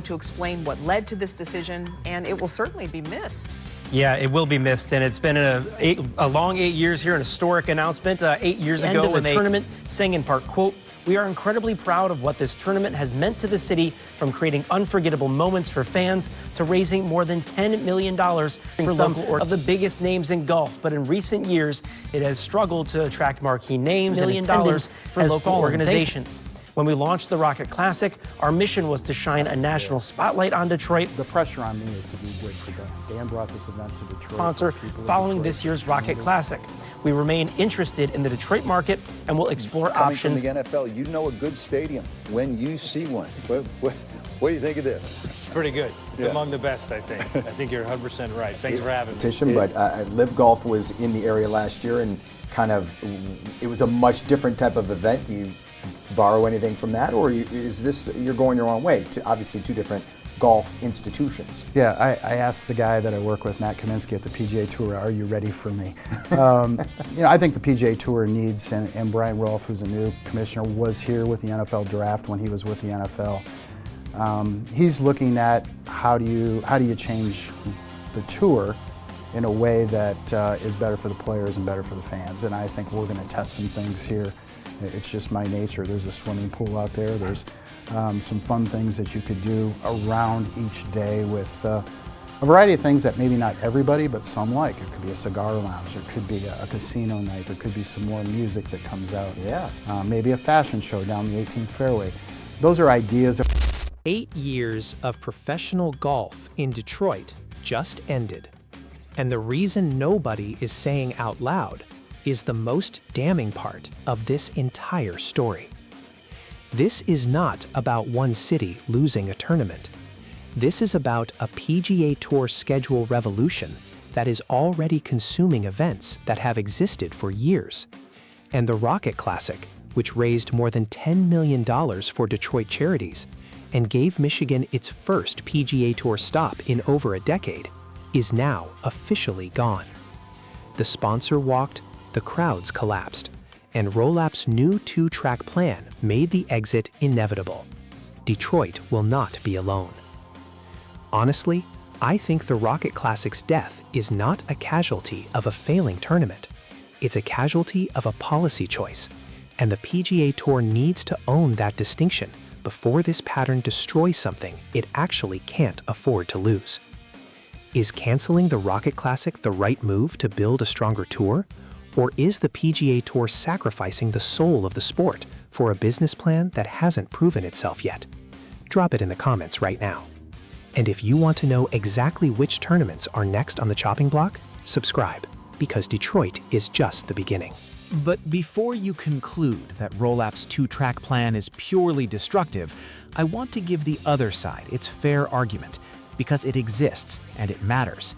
to explain what led to this decision, and it will certainly be missed. Yeah, it will be missed, and it's been a long 8 years here, an historic announcement 8 years ago when the tournament saying in part, quote, "We are incredibly proud of what this tournament has meant to the city, from creating unforgettable moments for fans to raising more than $10 million for some of the biggest names in golf. But in recent years, it has struggled to attract marquee names and attendance for local organizations. When we launched the Rocket Classic, our mission was to shine a national spotlight on Detroit. The pressure on me is to be good for Dan. Dan brought this event to Detroit. Sponsor following this year's Rocket Classic. We remain interested in the Detroit market and will explore options. Coming from the NFL, you know a good stadium when you see one. What do you think of this? It's pretty good. It's among the best, I think. I think you're 100% right. Thanks for having me. But Live Golf was in the area last year, and it was a much different type of event. You borrow anything from that, or is this you're going your own way? Obviously, two different golf institutions. Yeah, I asked the guy that I work with, Matt Kaminsky at the PGA Tour, "Are you ready for me?" I think the PGA Tour needs, and Brian Rolfe, who's a new commissioner, was here with the NFL draft when he was with the NFL. He's looking at how do you change the tour in a way that is better for the players and better for the fans. And I think we're going to test some things here. It's just my nature. There's a swimming pool out there. There's some fun things that you could do around each day with a variety of things that maybe not everybody, but some like. It could be a cigar lounge. There could be a casino night. There could be some more music that comes out. Yeah. Maybe a fashion show down the 18th fairway. Those are ideas. 8 years of professional golf in Detroit just ended. And the reason nobody is saying out loud is the most damning part of this entire story. This is not about one city losing a tournament. This is about a PGA Tour schedule revolution that is already consuming events that have existed for years. And the Rocket Classic, which raised more than $10 million for Detroit charities and gave Michigan its first PGA Tour stop in over a decade, is now officially gone. The sponsor walked, the crowds collapsed, and Rolap's new 2-track plan made the exit inevitable. Detroit will not be alone. Honestly, I think the Rocket Classic's death is not a casualty of a failing tournament. It's a casualty of a policy choice, and the PGA Tour needs to own that distinction before this pattern destroys something it actually can't afford to lose. Is canceling the Rocket Classic the right move to build a stronger tour? Or is the PGA Tour sacrificing the soul of the sport for a business plan that hasn't proven itself yet? Drop it in the comments right now. And if you want to know exactly which tournaments are next on the chopping block, subscribe, because Detroit is just the beginning. But before you conclude that Rolap's 2-track plan is purely destructive, I want to give the other side its fair argument, because it exists and it matters.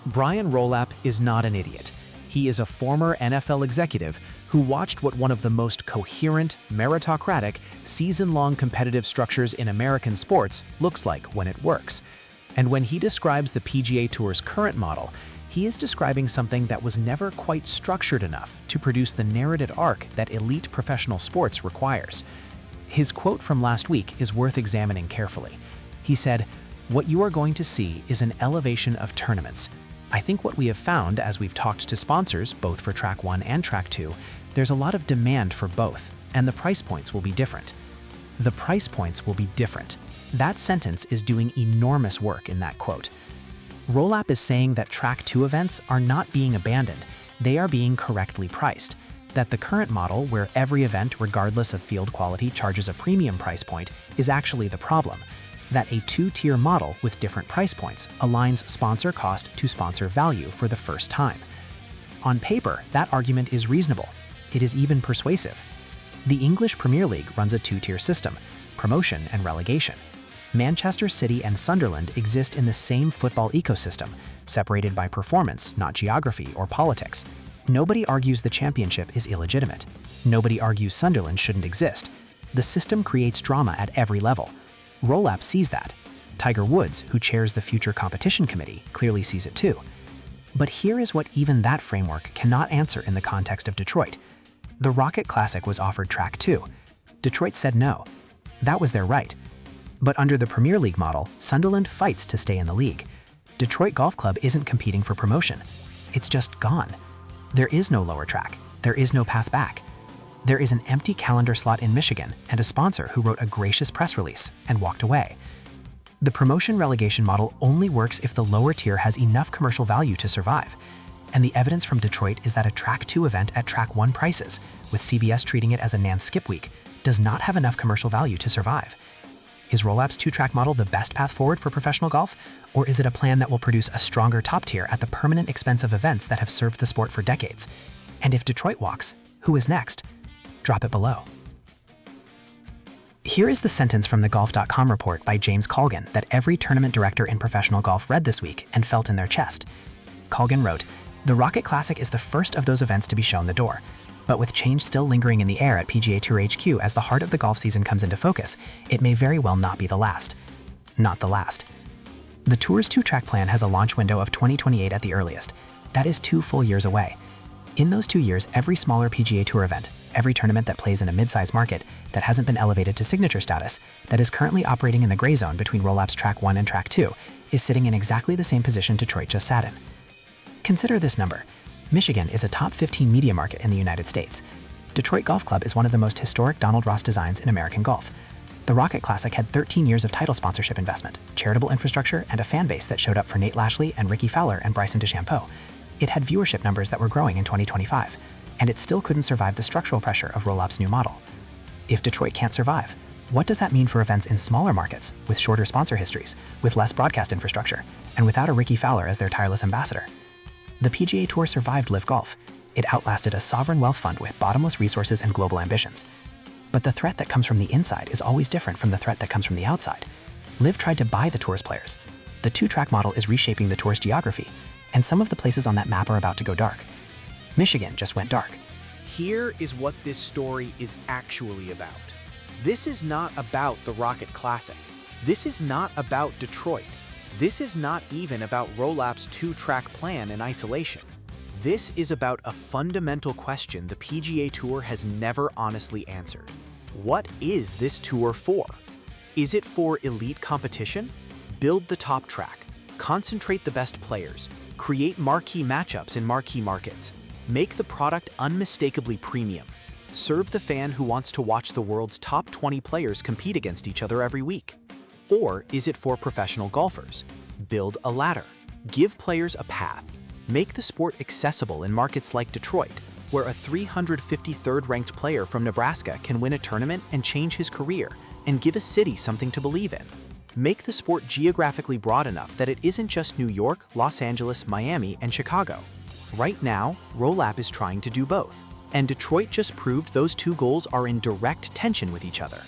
Brian Rolap is not an idiot. He is a former NFL executive who watched what one of the most coherent, meritocratic, season-long competitive structures in American sports looks like when it works. And when he describes the PGA Tour's current model, he is describing something that was never quite structured enough to produce the narrative arc that elite professional sports requires. His quote from last week is worth examining carefully. He said, "What you are going to see is an elevation of tournaments. I think what we have found as we've talked to sponsors, both for Track 1 and Track 2, there's a lot of demand for both, and the price points will be different." The price points will be different. That sentence is doing enormous work in that quote. Rolap is saying that Track 2 events are not being abandoned, they are being correctly priced. That the current model, where every event, regardless of field quality, charges a premium price point, is actually the problem. That a 2-tier model with different price points aligns sponsor cost to sponsor value for the first time. On paper, that argument is reasonable. It is even persuasive. The English Premier League runs a 2-tier system, promotion and relegation. Manchester City and Sunderland exist in the same football ecosystem, separated by performance, not geography or politics. Nobody argues the championship is illegitimate. Nobody argues Sunderland shouldn't exist. The system creates drama at every level. Rolap sees that. Tiger Woods, who chairs the Future Competition Committee, clearly sees it too. But here is what even that framework cannot answer in the context of Detroit. The Rocket Classic was offered Track 2. Detroit said no. That was their right. But under the Premier League model, Sunderland fights to stay in the league. Detroit Golf Club isn't competing for promotion. It's just gone. There is no lower track. There is no path back. There is an empty calendar slot in Michigan and a sponsor who wrote a gracious press release and walked away. The promotion relegation model only works if the lower tier has enough commercial value to survive. And the evidence from Detroit is that a Track 2 event at Track 1 prices, with CBS treating it as a Nan skip week, does not have enough commercial value to survive. Is Roll-Ap's two-track model the best path forward for professional golf? Or is it a plan that will produce a stronger top tier at the permanent expense of events that have served the sport for decades? And if Detroit walks, who is next? Drop it below. Here is the sentence from the Golf.com report by James Colgan that every tournament director in professional golf read this week and felt in their chest. Colgan wrote, "The Rocket Classic is the first of those events to be shown the door. But with change still lingering in the air at PGA Tour HQ as the heart of the golf season comes into focus, it may very well not be the last." Not the last. The Tour's two-track plan has a launch window of 2028 at the earliest. That is 2 full years away. In those 2 years, every smaller PGA Tour event, every tournament that plays in a mid-size market that hasn't been elevated to signature status, that is currently operating in the gray zone between Roll-Ap's Track 1 and Track 2, is sitting in exactly the same position Detroit just sat in. Consider this number. Michigan is a top 15 media market in the United States. Detroit Golf Club is one of the most historic Donald Ross designs in American golf. The Rocket Classic had 13 years of title sponsorship investment, charitable infrastructure, and a fan base that showed up for Nate Lashley and Ricky Fowler and Bryson DeChambeau. It had viewership numbers that were growing in 2025, and it still couldn't survive the structural pressure of Roll-Up's new model. If Detroit can't survive, what does that mean for events in smaller markets, with shorter sponsor histories, with less broadcast infrastructure, and without a Ricky Fowler as their tireless ambassador? The PGA Tour survived LIV Golf. It outlasted a sovereign wealth fund with bottomless resources and global ambitions. But the threat that comes from the inside is always different from the threat that comes from the outside. LIV tried to buy the Tour's players. The two-track model is reshaping the Tour's geography, and some of the places on that map are about to go dark. Michigan just went dark. Here is what this story is actually about. This is not about the Rocket Classic. This is not about Detroit. This is not even about Roll-Ap's two-track plan in isolation. This is about a fundamental question the PGA Tour has never honestly answered. What is this tour for? Is it for elite competition? Build the top track, concentrate the best players, create marquee matchups in marquee markets, make the product unmistakably premium, serve the fan who wants to watch the world's top 20 players compete against each other every week? Or is it for professional golfers? Build a ladder, give players a path, make the sport accessible in markets like Detroit, where a 353rd ranked player from Nebraska can win a tournament and change his career and give a city something to believe in. Make the sport geographically broad enough that it isn't just New York, Los Angeles, Miami, and Chicago. Right now, Roll-Up is trying to do both, and Detroit just proved those two goals are in direct tension with each other.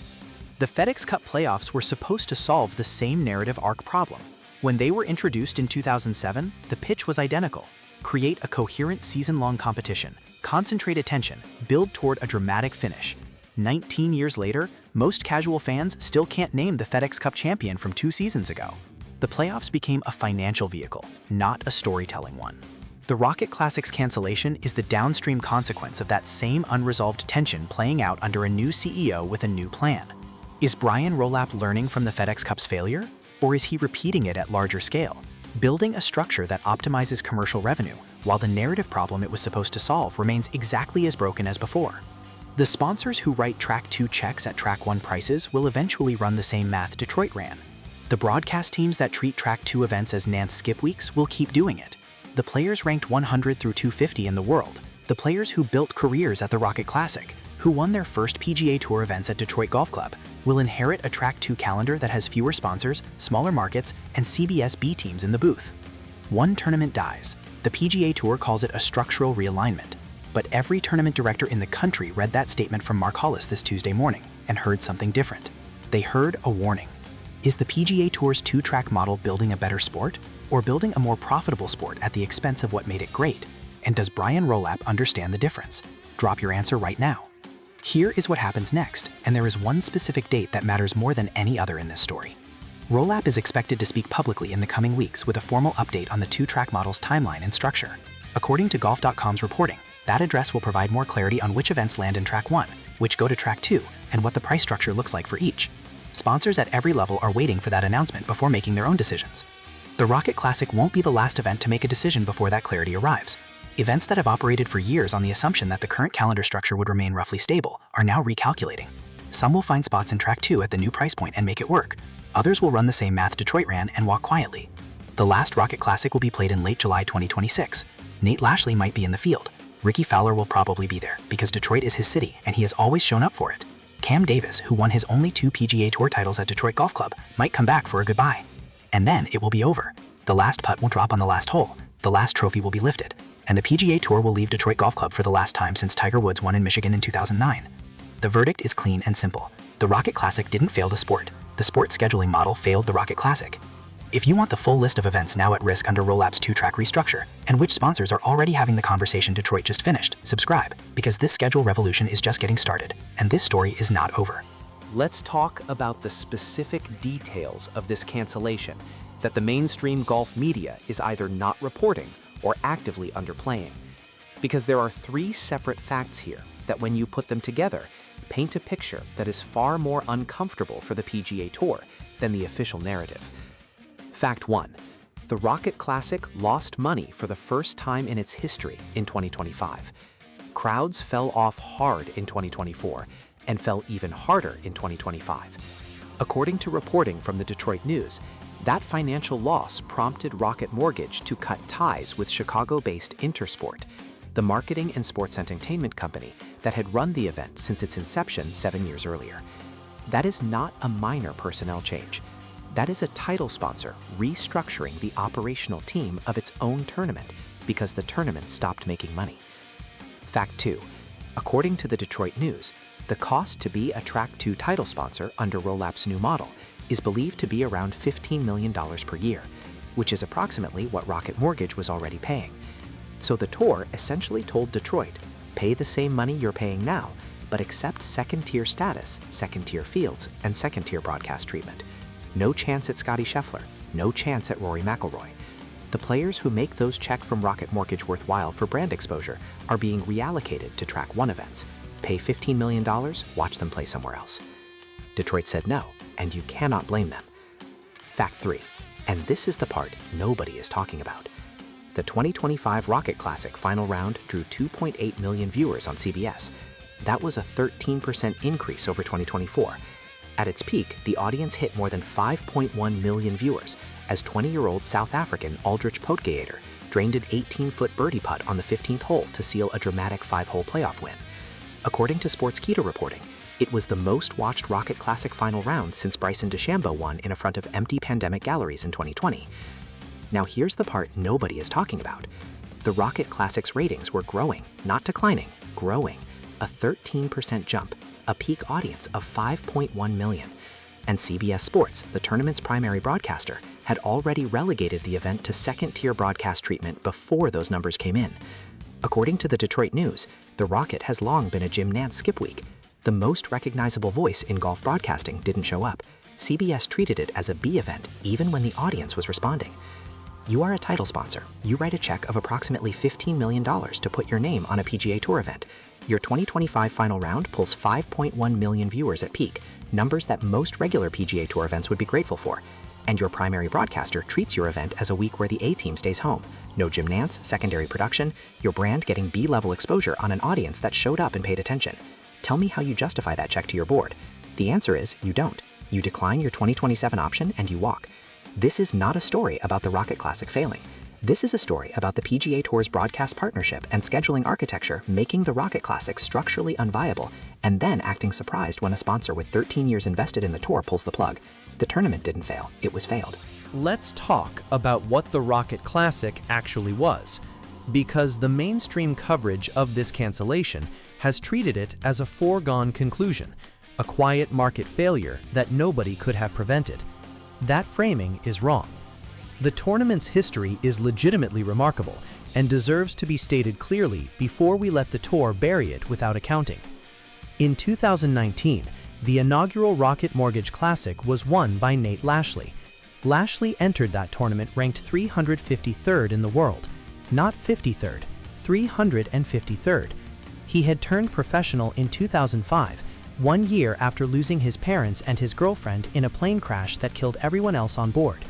The FedEx Cup playoffs were supposed to solve the same narrative arc problem. When they were introduced in 2007, the pitch was identical. Create a coherent season-long competition, concentrate attention, build toward a dramatic finish. 19 years later, most casual fans still can't name the FedEx Cup champion from 2 seasons ago. The playoffs became a financial vehicle, not a storytelling one. The Rocket Classic's cancellation is the downstream consequence of that same unresolved tension playing out under a new CEO with a new plan. Is Brian Roll-Up learning from the FedEx Cup's failure? Or is he repeating it at larger scale, building a structure that optimizes commercial revenue, while the narrative problem it was supposed to solve remains exactly as broken as before? The sponsors who write Track 2 checks at Track 1 prices will eventually run the same math Detroit ran. The broadcast teams that treat Track 2 events as Nance skip weeks will keep doing it. The players ranked 100 through 250 in the world, the players who built careers at the Rocket Classic, who won their first PGA Tour events at Detroit Golf Club, will inherit a Track 2 calendar that has fewer sponsors, smaller markets, and CBS B teams in the booth. One tournament dies. The PGA Tour calls it a structural realignment. But every tournament director in the country read that statement from Mark Hollis this Tuesday morning and heard something different. They heard a warning. Is the PGA Tour's two-track model building a better sport, or building a more profitable sport at the expense of what made it great? And does Brian Roll-Up understand the difference? Drop your answer right now. Here is what happens next, and there is one specific date that matters more than any other in this story. Roll-Up is expected to speak publicly in the coming weeks with a formal update on the two-track model's timeline and structure. According to Golf.com's reporting, that address will provide more clarity on which events land in Track 1, which go to Track 2, and what the price structure looks like for each. Sponsors at every level are waiting for that announcement before making their own decisions. The Rocket Classic won't be the last event to make a decision before that clarity arrives. Events that have operated for years on the assumption that the current calendar structure would remain roughly stable are now recalculating. Some will find spots in Track 2 at the new price point and make it work. Others will run the same math Detroit ran and walk quietly. The last Rocket Classic will be played in late July 2026. Nate Lashley might be in the field. Ricky Fowler will probably be there because Detroit is his city and he has always shown up for it. Cam Davis, who won his only 2 PGA Tour titles at Detroit Golf Club, might come back for a goodbye. And then it will be over. The last putt will drop on the last hole, the last trophy will be lifted, and the PGA Tour will leave Detroit Golf Club for the last time since Tiger Woods won in Michigan in 2009. The verdict is clean and simple. The Rocket Classic didn't fail the sport. The sport scheduling model failed the Rocket Classic. If you want the full list of events now at risk under Rollap's 2-track restructure, and which sponsors are already having the conversation Detroit just finished, subscribe, because this schedule revolution is just getting started, and this story is not over. Let's talk about the specific details of this cancellation that the mainstream golf media is either not reporting or actively underplaying. Because there are 3 separate facts here that, when you put them together, paint a picture that is far more uncomfortable for the PGA Tour than the official narrative. Fact 1. The Rocket Classic lost money for the first time in its history in 2025. Crowds fell off hard in 2024 and fell even harder in 2025. According to reporting from the Detroit News, that financial loss prompted Rocket Mortgage to cut ties with Chicago-based Intersport, the marketing and sports entertainment company that had run the event since its inception 7 years earlier. That is not a minor personnel change. That is a title sponsor restructuring the operational team of its own tournament because the tournament stopped making money. Fact 2. According to the Detroit News, the cost to be a Track 2 title sponsor under Rollap's new model is believed to be around $15 million per year, which is approximately what Rocket Mortgage was already paying. So the tour essentially told Detroit, pay the same money you're paying now, but accept second-tier status, second-tier fields, and second-tier broadcast treatment. No chance at Scottie Scheffler, no chance at Rory McIlroy. The players who make those checks from Rocket Mortgage worthwhile for brand exposure are being reallocated to Track 1 events. Pay $15 million, watch them play somewhere else. Detroit said no, and you cannot blame them. Fact 3, and this is the part nobody is talking about. The 2025 Rocket Classic final round drew 2.8 million viewers on CBS. That was a 13% increase over 2024. At its peak, the audience hit more than 5.1 million viewers as 20-year-old South African Aldrich Potgieter drained an 18-foot birdie putt on the 15th hole to seal a dramatic 5-hole playoff win. According to Sportskeeda reporting, it was the most-watched Rocket Classic final round since Bryson DeChambeau won in front of empty pandemic galleries in 2020. Now here's the part nobody is talking about. The Rocket Classic's ratings were growing, not declining, growing. A 13% jump, a peak audience of 5.1 million. And CBS Sports, the tournament's primary broadcaster, had already relegated the event to second-tier broadcast treatment before those numbers came in. According to the Detroit News, the Rocket has long been a Jim Nantz skip week. The most recognizable voice in golf broadcasting didn't show up. CBS treated it as a B event even when the audience was responding. You are a title sponsor. You write a check of approximately $15 million to put your name on a PGA Tour event. Your 2025 final round pulls 5.1 million viewers at peak, numbers that most regular PGA Tour events would be grateful for. And your primary broadcaster treats your event as a week where the A-team stays home. No Jim Nantz, secondary production, your brand getting B-level exposure on an audience that showed up and paid attention. Tell me how you justify that check to your board. The answer is you don't. You decline your 2027 option and you walk. This is not a story about the Rocket Classic failing. This is a story about the PGA Tour's broadcast partnership and scheduling architecture making the Rocket Classic structurally unviable and then acting surprised when a sponsor with 13 years invested in the tour pulls the plug. The tournament didn't fail, it was failed. Let's talk about what the Rocket Classic actually was, because the mainstream coverage of this cancellation has treated it as a foregone conclusion, a quiet market failure that nobody could have prevented. That framing is wrong. The tournament's history is legitimately remarkable and deserves to be stated clearly before we let the tour bury it without accounting. In 2019, the inaugural Rocket Mortgage Classic was won by Nate Lashley. Lashley entered that tournament ranked 353rd in the world, not 53rd, 353rd. He had turned professional in 2005, 1 year after losing his parents and his girlfriend in a plane crash that killed everyone else on board.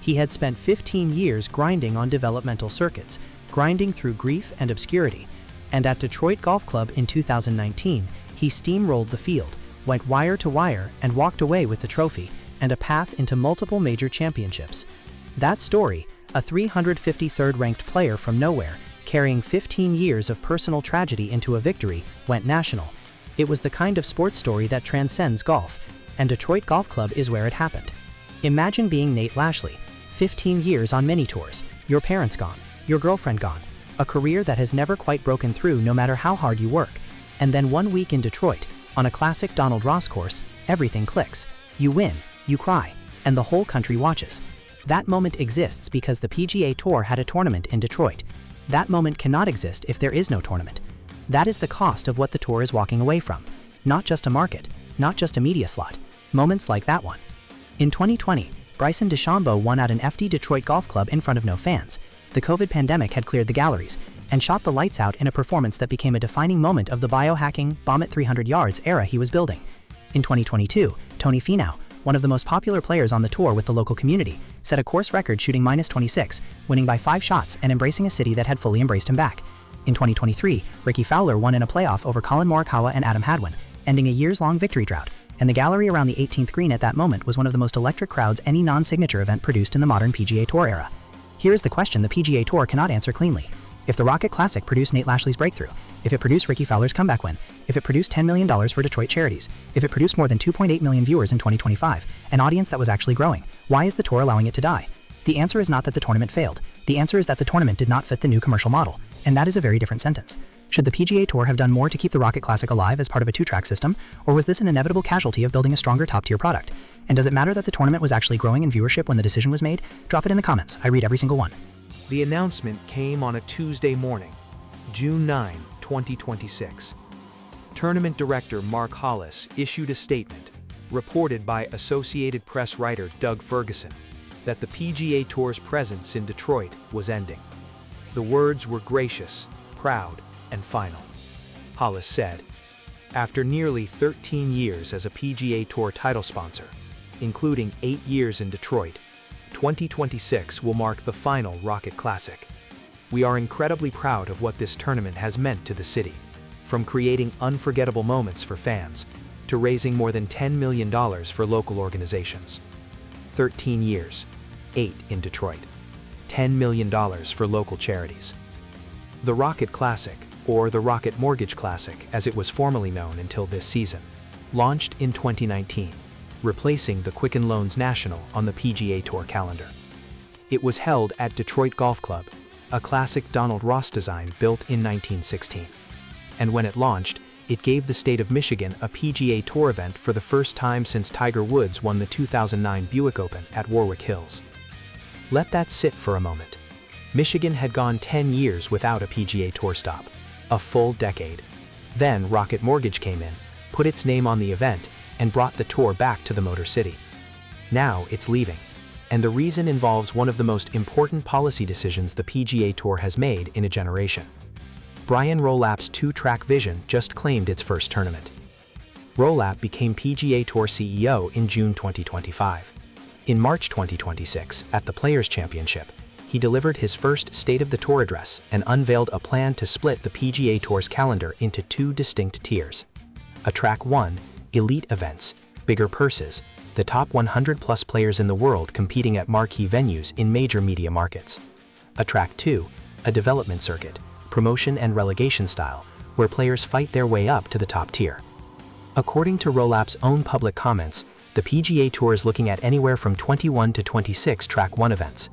He had spent 15 years grinding on developmental circuits, grinding through grief and obscurity, and at Detroit Golf Club in 2019, he steamrolled the field, went wire to wire, and walked away with the trophy and a path into multiple major championships. That story, a 353rd ranked player from nowhere, carrying 15 years of personal tragedy into a victory, went national. It was the kind of sports story that transcends golf, and Detroit Golf Club is where it happened. Imagine being Nate Lashley, 15 years on mini tours, your parents gone, your girlfriend gone, a career that has never quite broken through no matter how hard you work, and then 1 week in Detroit, on a classic Donald Ross course, everything clicks. You win, you cry, and the whole country watches. That moment exists because the PGA Tour had a tournament in Detroit. That moment cannot exist if there is no tournament. That is the cost of what the tour is walking away from. Not just a market, not just a media slot. Moments like that one. In 2020, Bryson DeChambeau won at an FD Detroit Golf Club in front of no fans. The COVID pandemic had cleared the galleries and shot the lights out in a performance that became a defining moment of the biohacking, bomb at 300 yards era he was building. In 2022, Tony Finau, one of the most popular players on the tour with the local community, set a course record shooting -26, winning by 5 shots and embracing a city that had fully embraced him back. In 2023, Ricky Fowler won in a playoff over Colin Morikawa and Adam Hadwin, ending a years-long victory drought, and the gallery around the 18th green at that moment was one of the most electric crowds any non-signature event produced in the modern PGA Tour era. Here is the question the PGA Tour cannot answer cleanly. If the Rocket Classic produced Nate Lashley's breakthrough, if it produced Ricky Fowler's comeback win, if it produced $10 million for Detroit charities, if it produced more than 2.8 million viewers in 2025, an audience that was actually growing, why is the tour allowing it to die? The answer is not that the tournament failed. The answer is that the tournament did not fit the new commercial model, and that is a very different sentence. Should the PGA Tour have done more to keep the Rocket Classic alive as part of a 2-track system, or was this an inevitable casualty of building a stronger top-tier product? And does it matter that the tournament was actually growing in viewership when the decision was made? Drop it in the comments. I read every single one. The announcement came on a Tuesday morning, June 9, 2026. Tournament director Mark Hollis issued a statement, reported by Associated Press writer Doug Ferguson, that the PGA Tour's presence in Detroit was ending. The words were gracious, proud, and final. Hollis said, "After nearly 13 years as a PGA Tour title sponsor, including 8 years in Detroit, 2026 will mark the final Rocket Classic. We are incredibly proud of what this tournament has meant to the city, from creating unforgettable moments for fans to raising more than $10 million for local organizations. 13 years, 8 in Detroit, $10 million for local charities. The Rocket Classic, or the Rocket Mortgage Classic as it was formerly known until this season, launched in 2019. Replacing the Quicken Loans National on the PGA Tour calendar. It was held at Detroit Golf Club, a classic Donald Ross design built in 1916. And when it launched, it gave the state of Michigan a PGA Tour event for the first time since Tiger Woods won the 2009 Buick Open at Warwick Hills. Let that sit for a moment. Michigan had gone 10 years without a PGA Tour stop, a full decade. Then Rocket Mortgage came in, put its name on the event, and brought the tour back to the Motor City. Now it's leaving, and the reason involves one of the most important policy decisions the PGA Tour has made in a generation. Brian Rolap's 2-track vision just claimed its first tournament. Rolap became PGA Tour CEO in June 2025. In March 2026, at the Players' Championship, he delivered his first State of the Tour address and unveiled a plan to split the PGA Tour's calendar into 2 distinct tiers. A Track 1, elite events, bigger purses, the top 100-plus players in the world competing at marquee venues in major media markets. A Track 2, a development circuit, promotion and relegation style, where players fight their way up to the top tier. According to Rolap's own public comments, the PGA Tour is looking at anywhere from 21 to 26 Track 1 events.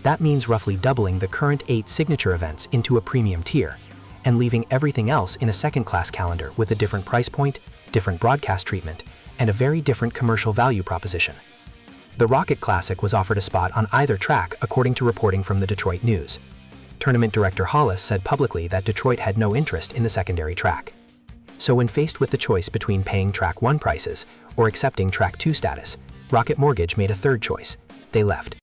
That means roughly doubling the current 8 signature events into a premium tier, and leaving everything else in a second-class calendar with a different price point, different broadcast treatment, and a very different commercial value proposition. The Rocket Classic was offered a spot on either track according to reporting from the Detroit News. Tournament director Hollis said publicly that Detroit had no interest in the secondary track. So when faced with the choice between paying Track 1 prices or accepting Track 2 status, Rocket Mortgage made a third choice. They left.